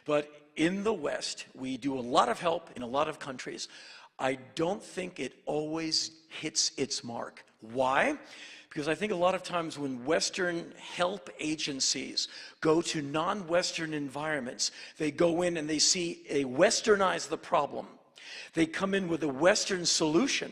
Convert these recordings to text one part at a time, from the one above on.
But in the West, we do a lot of help in a lot of countries. I don't think it always hits its mark. Why? Because I think a lot of times when Western help agencies go to non-Western environments, they go in and they westernize the problem. They come in with a Western solution,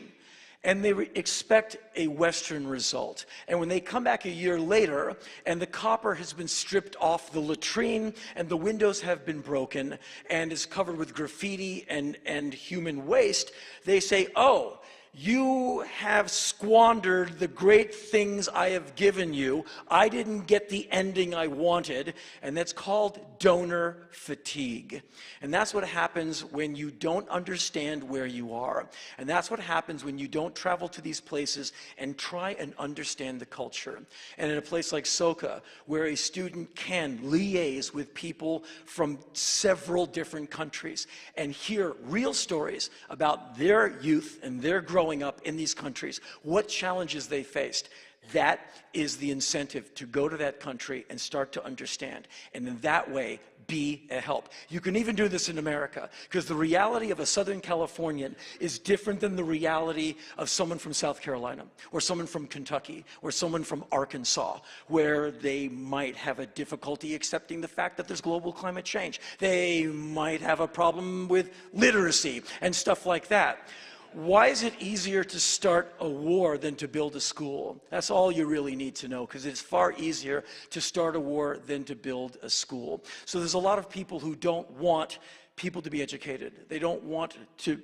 and they expect a Western result. And when they come back a year later, and the copper has been stripped off the latrine, and the windows have been broken, and is covered with graffiti and human waste, they say, oh, you have squandered the great things I have given you. I didn't get the ending I wanted. And that's called donor fatigue. And that's what happens when you don't understand where you are. And that's what happens when you don't travel to these places and try and understand the culture. And in a place like Soka, where a student can liaise with people from several different countries and hear real stories about their youth and their growing up in these countries, what challenges they faced. That is the incentive to go to that country and start to understand. And in that way, be a help. You can even do this in America, because the reality of a Southern Californian is different than the reality of someone from South Carolina, or someone from Kentucky, or someone from Arkansas, where they might have a difficulty accepting the fact that there's global climate change. They might have a problem with literacy and stuff like that. Why is it easier to start a war than to build a school? That's all you really need to know, because it's far easier to start a war than to build a school. So there's a lot of people who don't want people to be educated. They don't want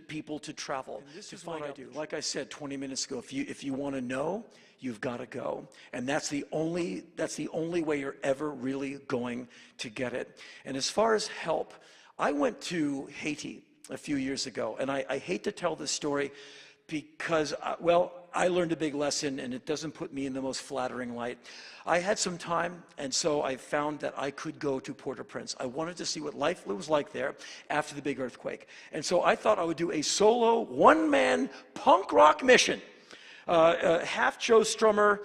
people to travel. And this is what I do. Like I said 20 minutes ago, if you want to know, you've got to go. And that's the only way you're ever really going to get it. And as far as help, I went to Haiti a few years ago, and I hate to tell this story because, well, I learned a big lesson, and it doesn't put me in the most flattering light. I had some time, and so I found that I could go to Port-au-Prince. I wanted to see what life was like there after the big earthquake. And so I thought I would do a solo, one-man punk rock mission. Half Joe Strummer,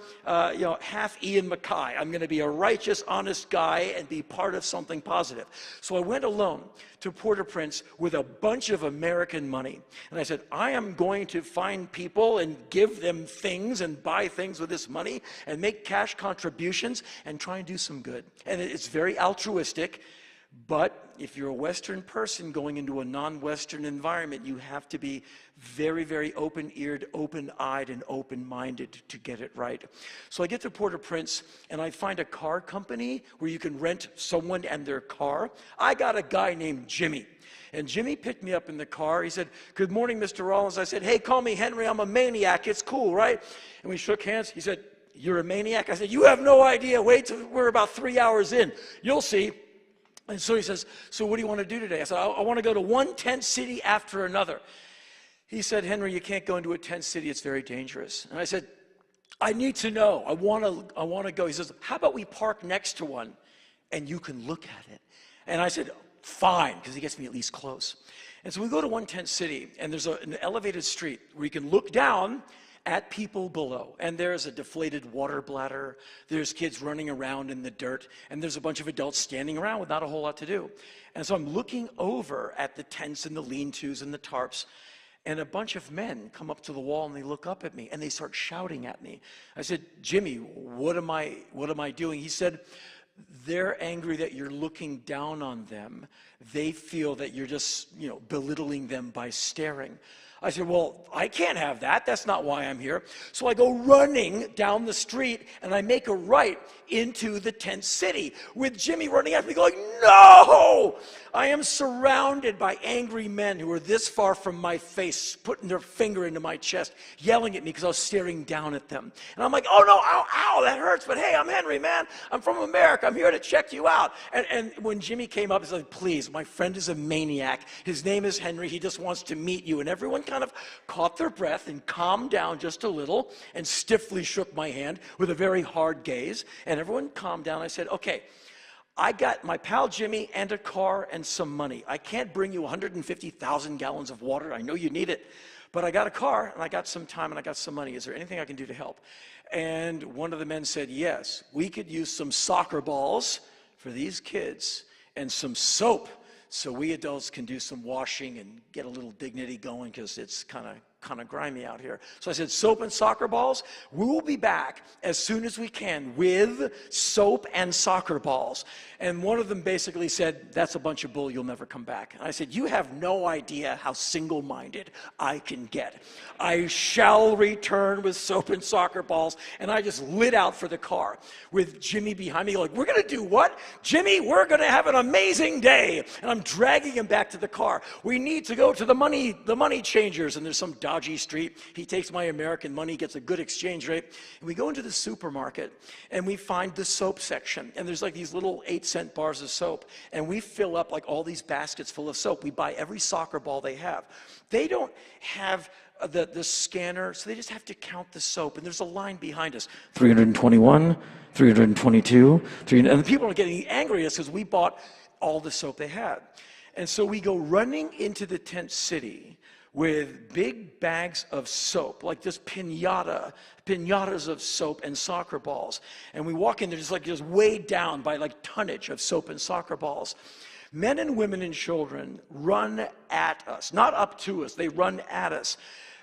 half Ian MacKaye. I'm going to be a righteous, honest guy and be part of something positive. So I went alone to Port-au-Prince with a bunch of American money. And I said, I am going to find people and give them things and buy things with this money and make cash contributions and try and do some good. And it's very altruistic. But if you're a Western person going into a non-Western environment, you have to be very, very open-eared, open-eyed, and open-minded to get it right. So I get to Port-au-Prince, and I find a car company where you can rent someone and their car. I got a guy named Jimmy. And Jimmy picked me up in the car. He said, good morning, Mr. Rollins. I said, hey, call me Henry. I'm a maniac. It's cool, right? And we shook hands. He said, you're a maniac? I said, you have no idea. Wait till we're about 3 hours in. You'll see. And so he says, so what do you want to do today? I said, I want to go to one tent city after another. He said, Henry, you can't go into a tent city. It's very dangerous. And I said, I need to know. I want to go. He says, how about we park next to one and you can look at it? And I said, fine, because he gets me at least close. And so we go to one tent city, and there's an elevated street where you can look down at people below. And there's a deflated water bladder, there's kids running around in the dirt, and there's a bunch of adults standing around with not a whole lot to do. And so I'm looking over at the tents and the lean-tos and the tarps, and a bunch of men come up to the wall and they look up at me and they start shouting at me. I said, Jimmy, what am I doing? He said, they're angry that you're looking down on them. They feel that you're just, belittling them by staring. I said, well, I can't have that. That's not why I'm here. So I go running down the street, and I make a right into the tent city with Jimmy running after me going, no! I am surrounded by angry men who are this far from my face, putting their finger into my chest, yelling at me because I was staring down at them. And I'm like, oh no, ow, that hurts. But hey, I'm Henry, man. I'm from America. I'm here to check you out. And when Jimmy came up, he said, please, my friend is a maniac. His name is Henry. He just wants to meet you. And everyone kind of caught their breath and calmed down just a little and stiffly shook my hand with a very hard gaze. And everyone calmed down. I said, okay, I got my pal Jimmy and a car and some money. I can't bring you 150,000 gallons of water. I know you need it. But I got a car, and I got some time, and I got some money. Is there anything I can do to help? And one of the men said, yes, we could use some soccer balls for these kids and some soap so we adults can do some washing and get a little dignity going because it's kind of grimy out here. So I said, soap and soccer balls. We will be back as soon as we can with soap and soccer balls. And one of them basically said, that's a bunch of bull, you'll never come back. And I said, you have no idea how single-minded I can get. I shall return with soap and soccer balls. And I just lit out for the car with Jimmy behind me, like, we're going to do what? Jimmy, we're going to have an amazing day. And I'm dragging him back to the car. We need to go to the money changers. And there's some dodgy street. He takes my American money, gets a good exchange rate. And we go into the supermarket and we find the soap section. And there's like these little 8-cent bars of soap. And we fill up like all these baskets full of soap. We buy every soccer ball they have. They don't have the scanner, so they just have to count the soap. And there's a line behind us. 321, 322, and the people are getting angry at us because we bought all the soap they had. And so we go running into the tent city with big bags of soap, like this pinatas of soap and soccer balls. And we walk in, they're just weighed down by like tonnage of soap and soccer balls. Men and women and children run at us, not up to us, they run at us.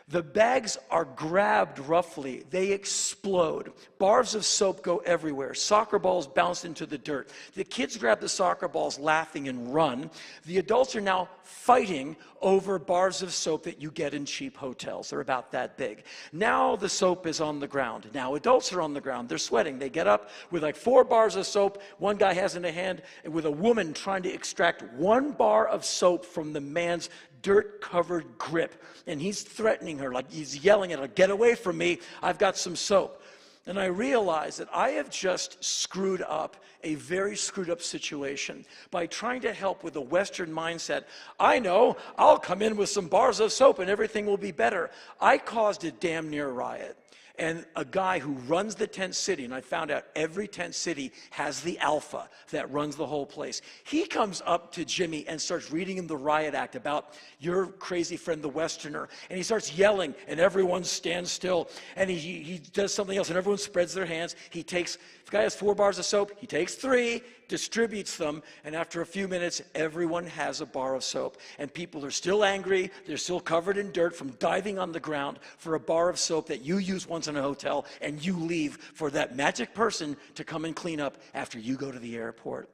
The bags are grabbed roughly. They explode. Bars of soap go everywhere. Soccer balls bounce into the dirt. The kids grab the soccer balls laughing and run. The adults are now fighting over bars of soap that you get in cheap hotels. They're about that big. Now the soap is on the ground. Now adults are on the ground. They're sweating. They get up with like 4 bars of soap. One guy has in a hand with a woman trying to extract 1 bar of soap from the man's dirt-covered grip. And he's threatening her, like he's yelling at her, get away from me, I've got some soap. And I realized that I have just screwed up a very screwed up situation by trying to help with a Western mindset. I know, I'll come in with some bars of soap and everything will be better. I caused a damn near riot. And a guy who runs the tent city, and I found out every tent city has the alpha that runs the whole place. He comes up to Jimmy and starts reading him the riot act about your crazy friend, the Westerner. And he starts yelling, and everyone stands still. And he does something else, and everyone spreads their hands. If the guy has 4 bars of soap, he takes 3, distributes them, and after a few minutes, everyone has a bar of soap. And people are still angry. They're still covered in dirt from diving on the ground for a bar of soap that you use once in a hotel, and you leave for that magic person to come and clean up after you go to the airport.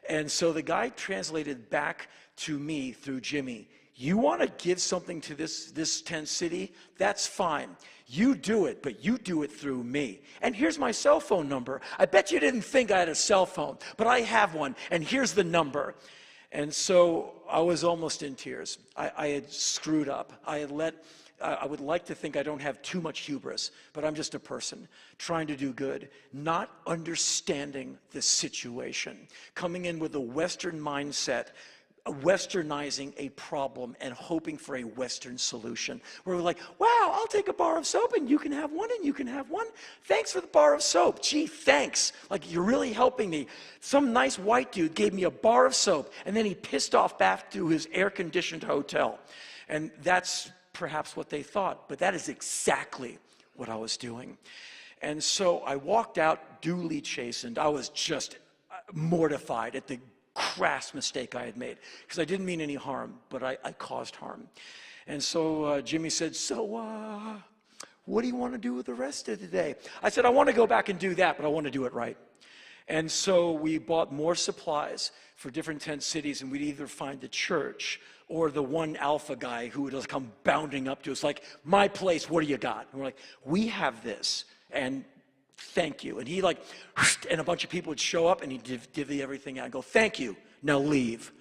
And so the guy translated back to me through Jimmy, you want to give something to this tent city? That's fine. You do it, but you do it through me. And here's my cell phone number. I bet you didn't think I had a cell phone, but I have one, and here's the number. And so I was almost in tears. I had screwed up. I would like to think I don't have too much hubris, but I'm just a person trying to do good, not understanding the situation, coming in with a Western mindset, Westernizing a problem and hoping for a Western solution. Where we're like, wow, I'll take a bar of soap and you can have one and you can have one. Thanks for the bar of soap. Gee, thanks. Like, you're really helping me. Some nice white dude gave me a bar of soap and then he pissed off back to his air-conditioned hotel. And that's perhaps what they thought, but that is exactly what I was doing. And so I walked out duly chastened. I was just mortified at the crass mistake I had made, because I didn't mean any harm, but I caused harm. And so Jimmy said, so what do you want to do with the rest of the day? I said, I want to go back and do that, but I want to do it right. And so we bought more supplies for different tent cities, and we'd either find the church or the one alpha guy who would just come bounding up to us like, my place, what do you got? And we're like, we have this, and thank you. And he like, and a bunch of people would show up and he'd divvy everything out and go, thank you, now leave.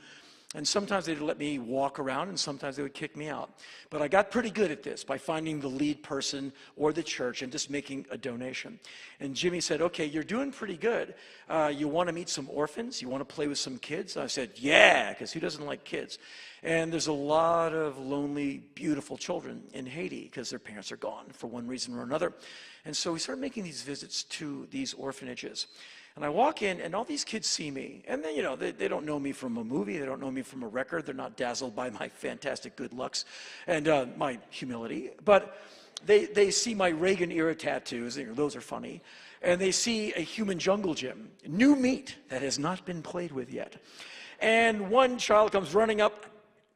And sometimes they'd let me walk around and sometimes they would kick me out. But I got pretty good at this by finding the lead person or the church and just making a donation. And Jimmy said, okay, you're doing pretty good. You want to meet some orphans? You want to play with some kids? I said, yeah, because who doesn't like kids? And there's a lot of lonely, beautiful children in Haiti because their parents are gone for one reason or another. And so we started making these visits to these orphanages. And I walk in, and all these kids see me. And then, they don't know me from a movie. They don't know me from a record. They're not dazzled by my fantastic good looks and my humility. But they see my Reagan-era tattoos. Those are funny. And they see a human jungle gym, new meat that has not been played with yet. and one child comes running up,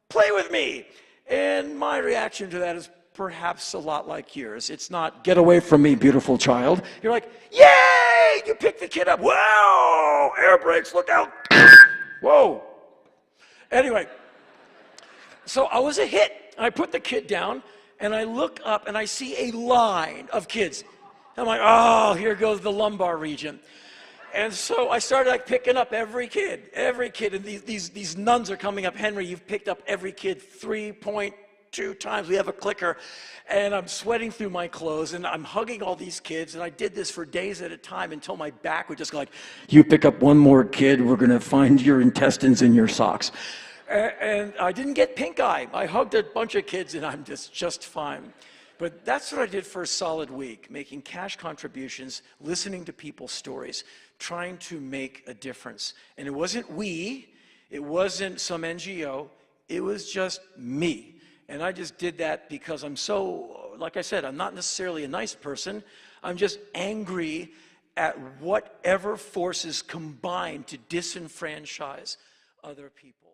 play with me. And my reaction to that is perhaps a lot like yours. It's not, get away from me, beautiful child. You're like, yay, you picked the kid up. Whoa, air brakes, look out. Whoa. Anyway, so I was a hit. I put the kid down, and I look up, and I see a line of kids. I'm like, oh, here goes the lumbar region. And so I started like picking up every kid, and these nuns are coming up. Henry, you've picked up every kid 3.2 times. We have a clicker, and I'm sweating through my clothes, and I'm hugging all these kids, and I did this for days at a time until my back would just go like, you pick up one more kid, we're gonna find your intestines in your socks. And I didn't get pink eye. I hugged a bunch of kids, and I'm just fine. But that's what I did for a solid week, making cash contributions, listening to people's stories, trying to make a difference. And it wasn't it wasn't some NGO, it was just me. And I just did that because I'm so, like I said, I'm not necessarily a nice person. I'm just angry at whatever forces combine to disenfranchise other people.